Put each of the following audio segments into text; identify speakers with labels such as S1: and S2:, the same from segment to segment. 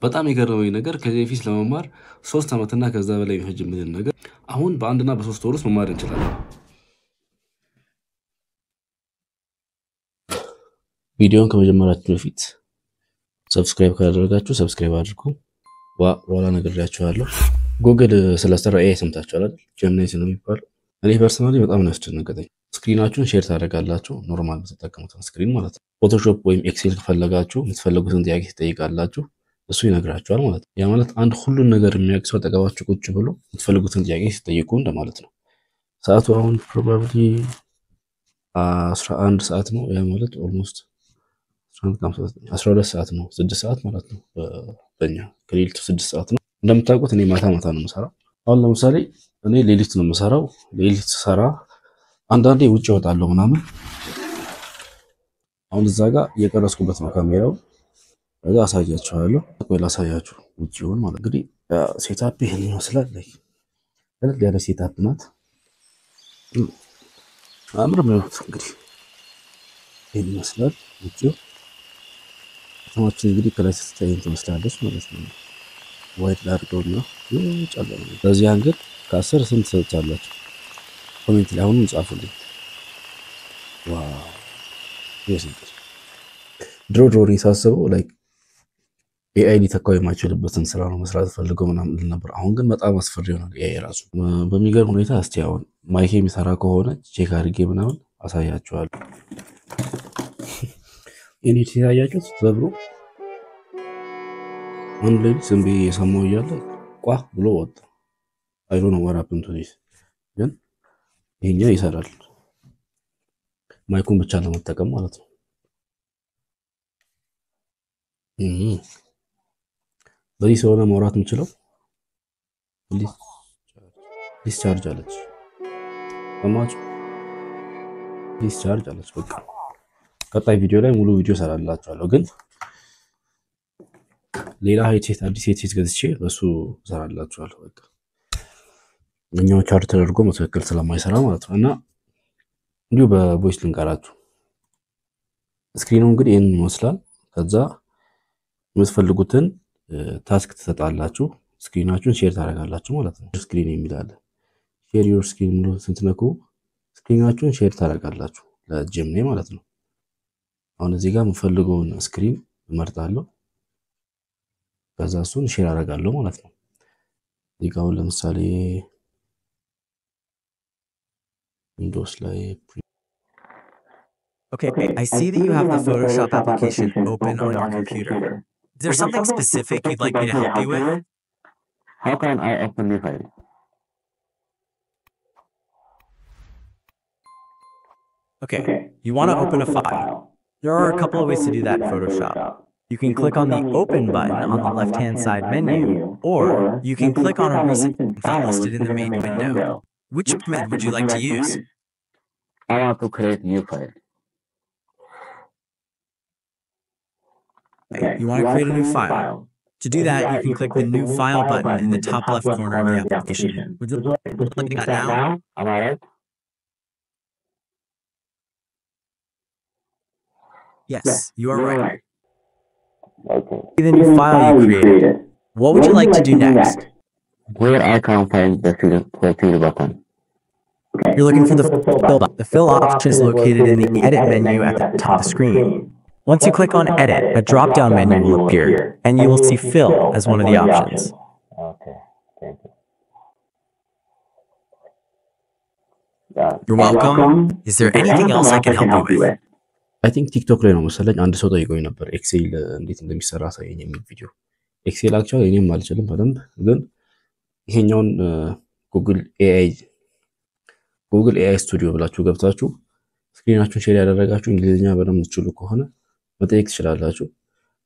S1: በጣም የገረመኝ ነገር ከዚህ በፊት ለመማር 3 ዓመትና ከዛ በላይ የሚፈጅብንን ነገር አሁን በአንድና በ3 ወር ውስጥ መማር እንችላለን። ቪዲዮውን ከመጀመራችሁ በፊት ሰብስክራይብ ካላደረጋችሁ ሰብስክራይብ አድርጉ። ዋላ ነግሬያችኋለሁ። ጉግል ስለሰራ ኤአይ ሰምታችኋል አይደል? ጀሚናይ ስለሚባል እኔ ፐርሰናሊ በጣም ነው ያስጨነቀኝ። ስክሪናችሁን ሼር ታደርጋላችሁ፣ ኖርማል የምትጠቀሙትን ስክሪን ማለት ነው። ፎቶሾፕ ወይም ኤክሴል ከፈለጋችሁ የምትፈልጉትን ጥያቄ ትጠይቃላችሁ፣ እሱ ይነግራችኋል ማለት ነው። ያ ማለት አንድ ሁሉን ነገር የሚያውቅ ሰው አጠገባችሁ ቁጭ ብሎ የምትፈልጉትን ጥያቄ ሲጠይቁ እንደማለት ነው። ሰዓቱ አሁን ፕሮባብሊ 11 ሰዓት ነው። ያ ማለት ኦልሞስት 12 ሰዓት ነው፣ 6 ሰዓት ማለት ነው። በእኛ ከሌሊቱ 6 ሰዓት ነው። እንደምታውቁት እኔ ማታ ማታ ነው የምሰራው። አሁን ለምሳሌ እኔ ሌሊት ነው የምሰራው። ሌሊት ሰራ አንዳንዴ ውጭ እወጣለሁ ምናምን። አሁን እዛ ጋር እየቀረስኩበት ነው ካሜራው። እዛ አሳያችኋለሁ። ቆይ ላሳያችሁ ውጭውን ማለት እንግዲህ ሴታፕ ይሄን ይመስላል። ለምን ያለ ሴታፕ ናት። አምር ነው እንግዲህ ይሄን ይመስላል ውጭው። ከተማችን እንግዲህ ከላይ ስትታይ ትመስላለች ማለት ነው። ዋይት ላድርገውና ጨለማ ነው። በዚህ አንግል ከ10 ስንት ሰዎች አላችሁ? ኮሜንት ላይ አሁንም ጻፉልኝ። ዋው ድሮ ሳስበው ላይክ ኤአይ ሊተካው የማይችልበትን ስራ ነው መስራት ፈልገው ምናምን ነበር። አሁን ግን በጣም አስፈሪ ሆኗል ኤአይ ራሱ በሚገርም ሁኔታ። እስቲ አሁን ማይክ የሚሰራ ከሆነ ቼክ አድርጌ ምናምን አሳያችኋለሁ። እኔ ሲያያችሁ ተብሎ አንድ ላይ ዝም ብዬ የሰማው እያለ ቋ ብሎ ወጣ። አይ ዶንት ኖ ዋት ሃፕንድ ቱ ዲስ። ግን ይሄኛው ይሰራል፣ ማይኩን ብቻ ለመጠቀም ማለት ነው። በዚህ ስለሆነ ማውራት የምችለው ዲስቻርጅ አለች። ሰማችሁ? ዲስቻርጅ አለች። በቃ ቀጣይ ቪዲዮ ላይ ሙሉ ቪዲዮ ሰራላችኋለሁ። ግን ሌላ ሄድሴት አዲስ ሄድሴት ገዝቼ በሱ ሰራላችኋለሁ። በቃ እኛው ቻርጅ ተደርጎ መተከል ስለማይሰራ ማለት ነው። እና እንዲሁ በቮይስ ልንቀራችሁ። ስክሪኑ እንግዲህ ይሄን ይመስላል። ከዛ የምትፈልጉትን ታስክ ትሰጣላችሁ። ስክሪናችሁን ሼር ታደርጋላችሁ ማለት ነው። ስክሪን የሚላል ሼር ዩር ስክሪን ብሎ ስትነኩ ስክሪናችሁን ሼር ታደርጋላችሁ ለጀሚናይ ማለት ነው። አሁን እዚህ ጋር የምፈልገውን ስክሪን እመርጣለሁ። ከዛ እሱን ሼር አደርጋለሁ ማለት ነው። እዚህ ጋር ለምሳሌ ዊንዶውስ ላይ
S2: Okay, I see that you have the Photoshop application open on your computer. Is there something specific you'd like me to help you with?
S3: How can I open the file?
S2: Okay, you want to open a file. There are a couple of ways to do that in Photoshop. You can click on the Open button on the left-hand side menu, or you can click on a recent file listed in the main window. Which method would you like to use?
S3: I want to create new file.
S2: Okay, you want to create a new file. To do that, you can click the New File button in the top left corner of the application. Would you like to click that now?
S3: Am I right?
S2: Yes, you are right.
S3: Okay.
S2: See the new file you created. What would you like to do next?
S3: Where I can find the fill button.
S2: You're looking for the fill button. The fill option is located in the Edit menu at the top of the screen. Once you click on Edit, a drop-down menu will appear, and you will see Fill as one of the options.
S3: Okay, thank you.
S2: You're welcome. Is there anything else I can help you with?
S1: አይ ቲንክ ቲክቶክ ላይ ነው መሰለኝ አንድ ሰው ጠይቆኝ ነበር ኤክሴል እንዴት እንደሚሰራ ሳይኝ የሚል ቪዲዮ። ኤክሴል አክቹዋሊ እኔም አልችልም በደንብ። ግን ይሄኛውን ጉግል ኤአይ ስቱዲዮ ብላችሁ ገብታችሁ ስክሪናችሁን ሼር ያደረጋችሁ እንግሊዝኛ በደንብ ትችሉ ከሆነ መጠየቅ ትችላላችሁ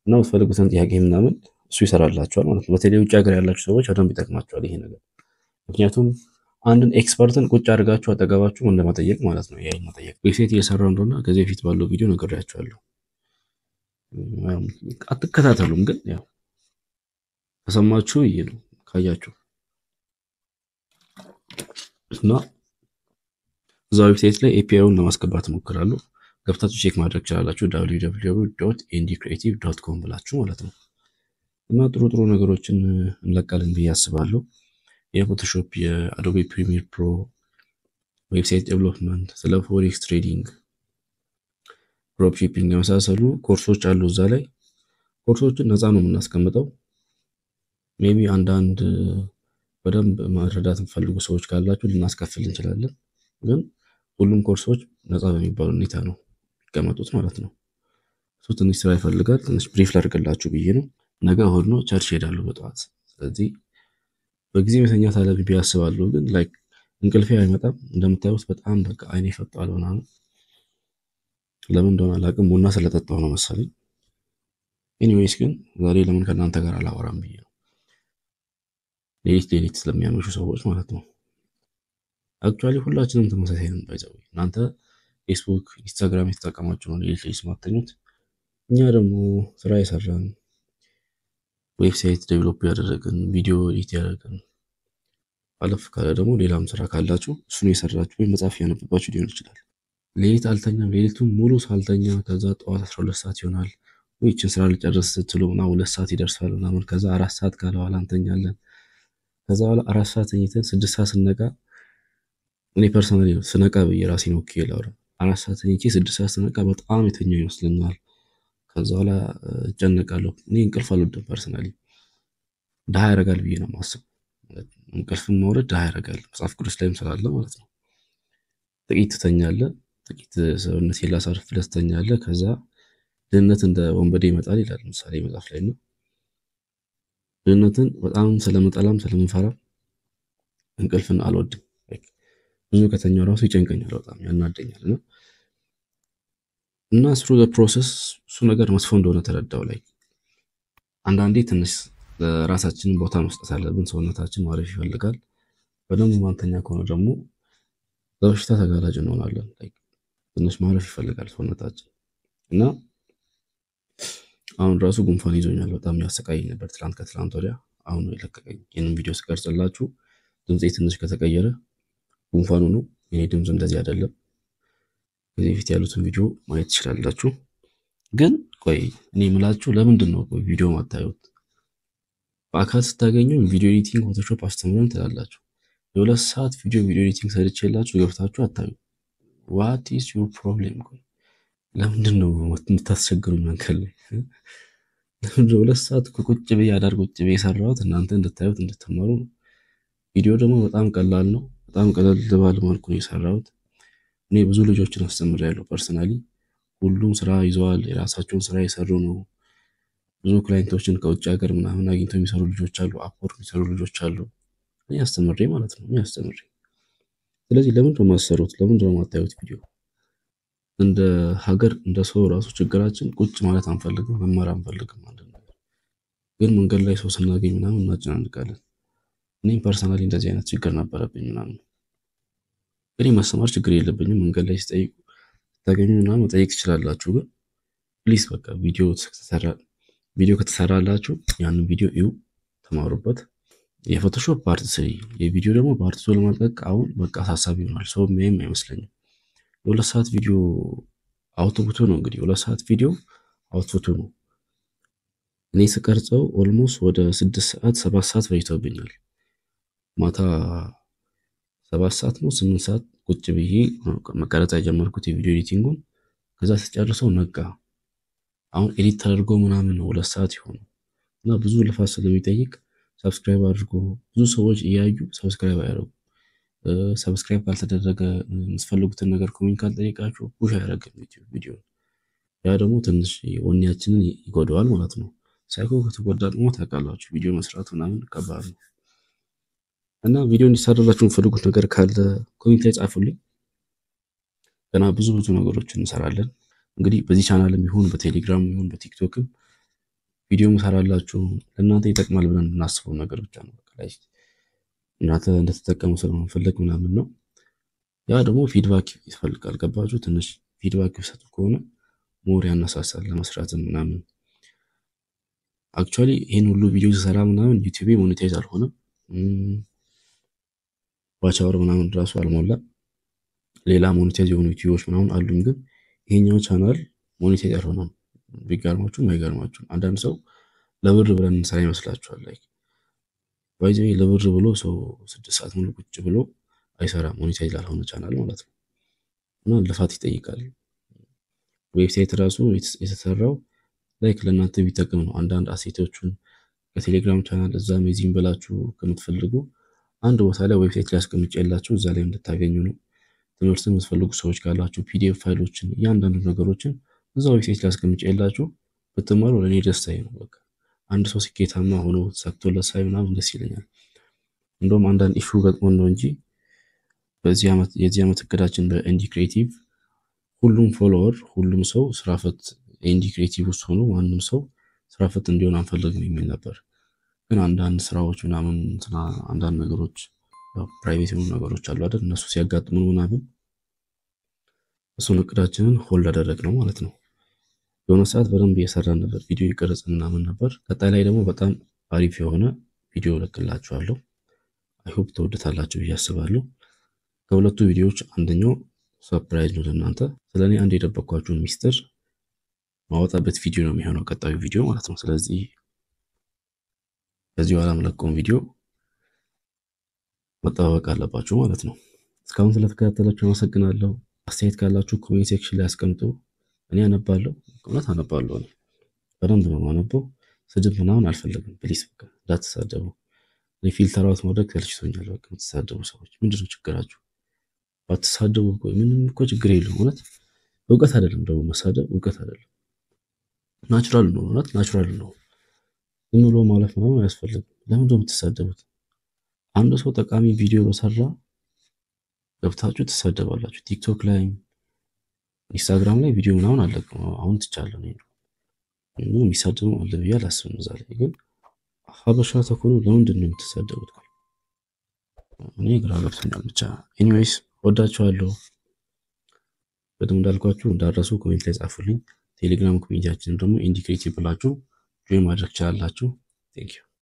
S1: እና የምትፈልጉትን ጥያቄ ምናምን እሱ ይሰራላችኋል ማለት ነው። በተለይ ውጭ ሀገር ያላችሁ ሰዎች በደንብ ይጠቅማችኋል ይሄ ነገር። ምክንያቱም አንድን ኤክስፐርትን ቁጭ አድርጋችሁ አጠገባችሁ እንደመጠየቅ ማለት ነው። ኤአይ መጠየቅ ዌብሳይት እየሰራው እንደሆነ ከዚህ በፊት ባለው ቪዲዮ ነግሬያችኋለሁ። አትከታተሉም፣ ግን ያው ተሰማችሁ ይሉ ካያችሁ እና እዛው ዌብሳይት ላይ ኤፒአይውን ለማስገባት ሞክራለሁ። ገብታችሁ ቼክ ማድረግ ትችላላችሁ www.ndcreative.com ብላችሁ ማለት ነው። እና ጥሩ ነገሮችን እንለቃለን ብዬ አስባለሁ። የፎቶሾፕ፣ የአዶቤ ፕሪሚየር ፕሮ፣ ዌብሳይት ዴቨሎፕመንት፣ ስለ ፎሬክስ ትሬዲንግ፣ ድሮፕ ሺፒንግ የመሳሰሉ ኮርሶች አሉ። እዛ ላይ ኮርሶችን ነፃ ነው የምናስቀምጠው። ሜቢ አንዳንድ በደንብ መረዳት የምትፈልጉ ሰዎች ካላችሁ ልናስከፍል እንችላለን። ግን ሁሉም ኮርሶች ነፃ በሚባል ሁኔታ ነው የሚቀመጡት ማለት ነው። እሱ ትንሽ ስራ ይፈልጋል። ትንሽ ብሪፍ ላድርግላችሁ ብዬ ነው። ነገ እሑድ ነው፣ ቸርች ሄዳለሁ በጠዋት። ስለዚህ በጊዜ መተኛት አለብኝ ብዬ አስባለሁ። ግን ላይክ እንቅልፌ አይመጣም። እንደምታዩት በጣም በቃ አይኔ ፈጧል ምናምን። ለምን እንደሆነ አላውቅም። ቡና ስለጠጣሁ ነው መሰለኝ። ኤኒዌይስ ግን ዛሬ ለምን ከእናንተ ጋር አላወራም ብዬ ነው። ሌሊት ስለሚያመሹ ሰዎች ማለት ነው። አክቹዋሊ ሁላችንም ተመሳሳይ ነን። ባይዘው እናንተ ፌስቡክ፣ ኢንስታግራም የተጠቀማችሁ ነው ሌሊት ማተኙት። እኛ ደግሞ ስራ የሰራን ዌብሳይት ዴቨሎፕ ያደረግን ቪዲዮ ኤዲት ያደረግን አለፍ ካለ ደግሞ ሌላም ስራ ካላችሁ እሱን የሰራችሁ ወይም መጽሐፍ ያነበባችሁ ሊሆን ይችላል። ሌሊት አልተኛም። ሌሊቱን ሙሉ ሳልተኛ ከዛ ጠዋት 12 ሰዓት ይሆናል ወይችን ስራ ልጨርስ ስትሉ እና 2 ሰዓት ይደርሳል ምናምን። ከዛ 4 ሰዓት ካለ በኋላ እንተኛለን። ከዛ በኋላ 4 ሰዓት ተኝተን 6 ሰዓት ስነቃ እኔ ፐርሰናሊ ስነቃ በየራሴን ወኪ ላውራ 4 ሰዓት ተኝቼ 6 ሰዓት ስነቃ በጣም የተኛው ይመስለኛል። ከዛ በኋላ እጨነቃለሁ። እኔ እንቅልፍ አልወድም ፐርሰናሊ። ድሃ ያደርጋል ብዬ ነው የማስበው። እንቅልፍን መውረድ ድሃ ያደርጋል። መጽሐፍ ቅዱስ ላይም ስላለ ማለት ነው። ጥቂት ትተኛለህ፣ ጥቂት ሰውነቴን ላሳርፍ ብለህ ትተኛለህ። ከዛ ድህነት እንደ ወንበዴ ይመጣል ይላል ምሳሌ መጽሐፍ ላይ ነው። ድህነትን በጣም ስለምጠላም ስለምፈራም እንቅልፍን አልወድም። ብዙ ከተኛው ራሱ ይጨንቀኛል፣ በጣም ያናደኛል። እና ስሩ ፕሮሰስ እሱ ነገር መጥፎ እንደሆነ ተረዳው። ላይ አንዳንዴ ትንሽ ራሳችንን ቦታ መስጠት አለብን። ሰውነታችን ማረፍ ይፈልጋል። በደንብ ማንተኛ ከሆነ ደግሞ ለበሽታ ተጋላጭ እንሆናለን። ትንሽ ማረፍ ይፈልጋል ሰውነታችን። እና አሁን ራሱ ጉንፋን ይዞኛል። በጣም ያሰቃየኝ ነበር ከትላንት ወዲያ። አሁን ነው የለቀቀኝ። ይህንን ቪዲዮ ስቀርጽላችሁ ድምፄ ትንሽ ከተቀየረ ጉንፋኑ ነው። የኔ ድምፅ እንደዚህ አይደለም። ከዚህ ፊት ያሉትን ቪዲዮ ማየት ትችላላችሁ። ግን ቆይ እኔ የምላችሁ ለምንድን ነው ቪዲዮ ማታዩት? በአካል ስታገኙ ቪዲዮ ኤዲቲንግ፣ ፎቶሾፕ አስተምረን ትላላችሁ። የ2 ሰዓት ቪዲዮ ኤዲቲንግ ሰርቼላችሁ ገብታችሁ አታዩ። ዋት ኢዝ ዩር ፕሮብሌም? ቆይ ለምንድን ነው የምታስቸግሩኝ? መንከል ላይ ለምንድን 2 ሰዓት ቁጭ ብዬ አዳር ቁጭ ብዬ የሰራሁት እናንተ እንድታዩት እንድትማሩ ነው። ቪዲዮ ደግሞ በጣም ቀላል ነው። በጣም ቀለል ባለ መልኩ ነው የሰራሁት። እኔ ብዙ ልጆችን አስተምሬያለሁ ፐርሰናሊ። ሁሉም ስራ ይዘዋል፣ የራሳቸውን ስራ የሰሩ ነው። ብዙ ክላይንቶችን ከውጭ ሀገር ምናምን አግኝተው የሚሰሩ ልጆች አሉ። አፕወርክ የሚሰሩ ልጆች አሉ። እኔ አስተምሬ ማለት ነው። እኔ አስተምሬ። ስለዚህ ለምንድን ነው የማትሰሩት? ለምንድን ነው የማታዩት ቪዲዮ? እንደ ሀገር እንደ ሰው ራሱ ችግራችን ቁጭ ማለት አንፈልግም፣ መማር አንፈልግም። ግን መንገድ ላይ ሰው ስናገኝ ምናምን እናጨናንቃለን። እኔም ፐርሰናሊ እንደዚህ አይነት ችግር ነበረብኝ ምናምን። እኔ ማስተማር ችግር የለብኝም። መንገድ ላይ ሲጠይቁ ስታገኙ ምናምን መጠየቅ ትችላላችሁ። ግን ፕሊስ በቃ ቪዲዮ ከተሰራላችሁ ያንን ቪዲዮ እዩ፣ ተማሩበት። የፎቶሾፕ ፓርት 3 የቪዲዮ ደግሞ ፓርት 2 ለማልቀቅ አሁን በቃ አሳሳቢ ሆኗል። ሰው ምንም አይመስለኝም። የ2 ሰዓት ቪዲዮ አውትፑቱ ነው እንግዲህ 2 ሰዓት ቪዲዮ አውትፑቱ ነው። እኔ ስቀርጸው ኦልሞስት ወደ 6 ሰዓት 7 ሰዓት ፈጅቶብኛል። ማታ 7 ሰዓት ነው 8 ሰዓት ቁጭ ብዬ መቀረጽ የጀመርኩት የቪዲዮ ኤዲቲንጉን። ከዛ ስጨርሰው ነጋ። አሁን ኤዲት ተደርጎ ምናምን 2 ሰዓት ይሆን እና ብዙ ልፋት ስለሚጠይቅ ሰብስክራይብ አድርጎ ብዙ ሰዎች እያዩ ሰብስክራይብ አያደርጉ። ሰብስክራይብ ካልተደረገ የምትፈልጉትን ነገር ኮሜንት ካልጠየቃችሁ ፑሽ አያደርግም ዩቲዩብ ቪዲዮ። ያ ደግሞ ትንሽ ወኔያችንን ይጎዳዋል ማለት ነው። ሳይኮ ከተጎዳ ደግሞ ታውቃላችሁ ቪዲዮ መስራት ምናምን ከባድ ነው። እና ቪዲዮ እንዲሰራላችሁ የምትፈልጉት ነገር ካለ ኮሜንት ላይ ጻፉልኝ። ገና ብዙ ነገሮችን እንሰራለን። እንግዲህ በዚህ ቻናልም ይሁን በቴሌግራም ይሁን በቲክቶክም ቪዲዮ እንሰራላችሁ። ለእናንተ ይጠቅማል ብለን እናስበው ነገር ብቻ ነው። በቃ እናንተ እንደተጠቀሙ ስለማንፈልግ ምናምን ነው። ያ ደግሞ ፊድባክ ይፈልጋል። ገባችሁ? ትንሽ ፊድባክ ይሰጡ ከሆነ ሞር ያነሳሳል ለመስራትም ምናምን። አክቹአሊ ይሄን ሁሉ ቪዲዮ ሲሰራ ምናምን ዩቲዩብ ሞኔታይዝ አልሆነም። ዋች አወር ምናምን ራሱ አልሞላ። ሌላ ሞኔታይዝ የሆኑ ዩቲዩቦች ምናምን አሉኝ፣ ግን ይሄኛው ቻናል ሞኔታይዝ አልሆነም። ቢገርማችሁም አይገርማችሁም አንዳንድ ሰው ለብር ብለን እንሰራ ይመስላችኋል? ላይክ ባይዘው ለብር ብሎ ሰው 6 ሰዓት ሙሉ ቁጭ ብሎ አይሰራም፣ ሞኔታይዝ ላልሆነ ቻናል ማለት ነው። እና ልፋት ይጠይቃል። ዌብሳይት ራሱ የተሰራው ላይክ ለእናንተ ቢጠቅም ነው። አንዳንድ አሴቶቹን ከቴሌግራም ቻናል እዛም እዚህም ብላችሁ ከምትፈልጉ አንድ ቦታ ላይ ዌብሳይት ላይ አስቀምጬላችሁ እዛ ላይ እንድታገኙ ነው። ትምህርት የምትፈልጉ ሰዎች ካላችሁ ፒዲኤፍ ፋይሎችን እያንዳንዱ ነገሮችን እዛ ዌብሳይት ላይ አስቀምጬላችሁ ብትማሩ ለእኔ ደስታዬ ነው። በቃ አንድ ሰው ስኬታማ ሆኖ ተሳክቶለት ሳይ ምናምን ደስ ይለኛል። እንደውም አንዳንድ ኢሹ ገጥሞን ነው እንጂ የዚህ ዓመት እቅዳችን በኢንዲ ክሬቲቭ ሁሉም ፎሎወር ሁሉም ሰው ስራ ፈት ኢንዲ ክሬቲቭ ውስጥ ሆኖ ማንም ሰው ስራ ፈት እንዲሆን አንፈልግም የሚል ነበር። ግን አንዳንድ ስራዎች ምናምን አንዳንድ ነገሮች ፕራይቬት የሆኑ ነገሮች አሉ አይደል? እነሱ ሲያጋጥሙን ምናምን እሱን እቅዳችንን ሆልድ አደረግነው ማለት ነው። የሆነ ሰዓት በደንብ እየሰራን ነበር፣ ቪዲዮ እየቀረጽን ምናምን ነበር። ቀጣይ ላይ ደግሞ በጣም አሪፍ የሆነ ቪዲዮ እለቅላችኋለሁ። አይ ሆፕ ተወዱታላችሁ ብዬ አስባለሁ። ከሁለቱ ቪዲዮዎች አንደኛው ሰርፕራይዝ ነው ለእናንተ። ስለኔ አንድ የደበቅኳችሁን ሚስጥር ማወጣበት ቪዲዮ ነው የሚሆነው ቀጣዩ ቪዲዮ ማለት ነው። ስለዚህ ከዚህ በኋላ የምለቀውን ቪዲዮ መጠባበቅ አለባችሁ ማለት ነው። እስካሁን ስለተከታተላችሁ አመሰግናለሁ። አስተያየት ካላችሁ ኮሜንት ሴክሽን ላይ አስቀምጡ። እኔ አነባለሁ፣ እውነት አነባለሁ። እኔ በደንብ ነው የማነበው። ስድብ ምናምን አልፈለግም። ፕሊስ በቃ እንዳትሳደቡ። እኔ ፊልተር አውት ማድረግ ተልችቶኛል። በቃ የምትሳደቡ ሰዎች ምንድነው ችግራችሁ? ባትሳደቡ እኮ ምንም እኮ ችግር የለውም። እውነት እውቀት አይደለም ደግሞ መሳደብ፣ እውቀት አይደለም። ናቹራል ነው፣ እውነት ናቹራል ነው። ዝም ብሎ ማለፍ ምናምን አያስፈልግም። ለምን ነው የምትሳደቡት? አንድ ሰው ጠቃሚ ቪዲዮ በሰራ ገብታችሁ ትሳደባላችሁ። ቲክቶክ ላይ ኢንስታግራም ላይ ቪዲዮ ምናምን አለቅም። አሁን ትቻለሁ ነው የሚሳደቡ አለ ብዬ አላስብም። እዛ ላይ ግን ሀበሻ ተኮኑ ለምንድን ነው የምትሳደቡት? እኔ ግራ ገብቶኛል። ብቻ ኤኒዌይስ ወዳችኋለሁ። በደንብ እንዳልኳችሁ እንዳረሱ ኮሜንት ላይ ጻፉልኝ። ቴሌግራም ኮሚኒቲያችንን ደግሞ ኢንዲ ክሬቲቭ ብላችሁ ጆይን ማድረግ ትችላላችሁ። ቴንክ ዩ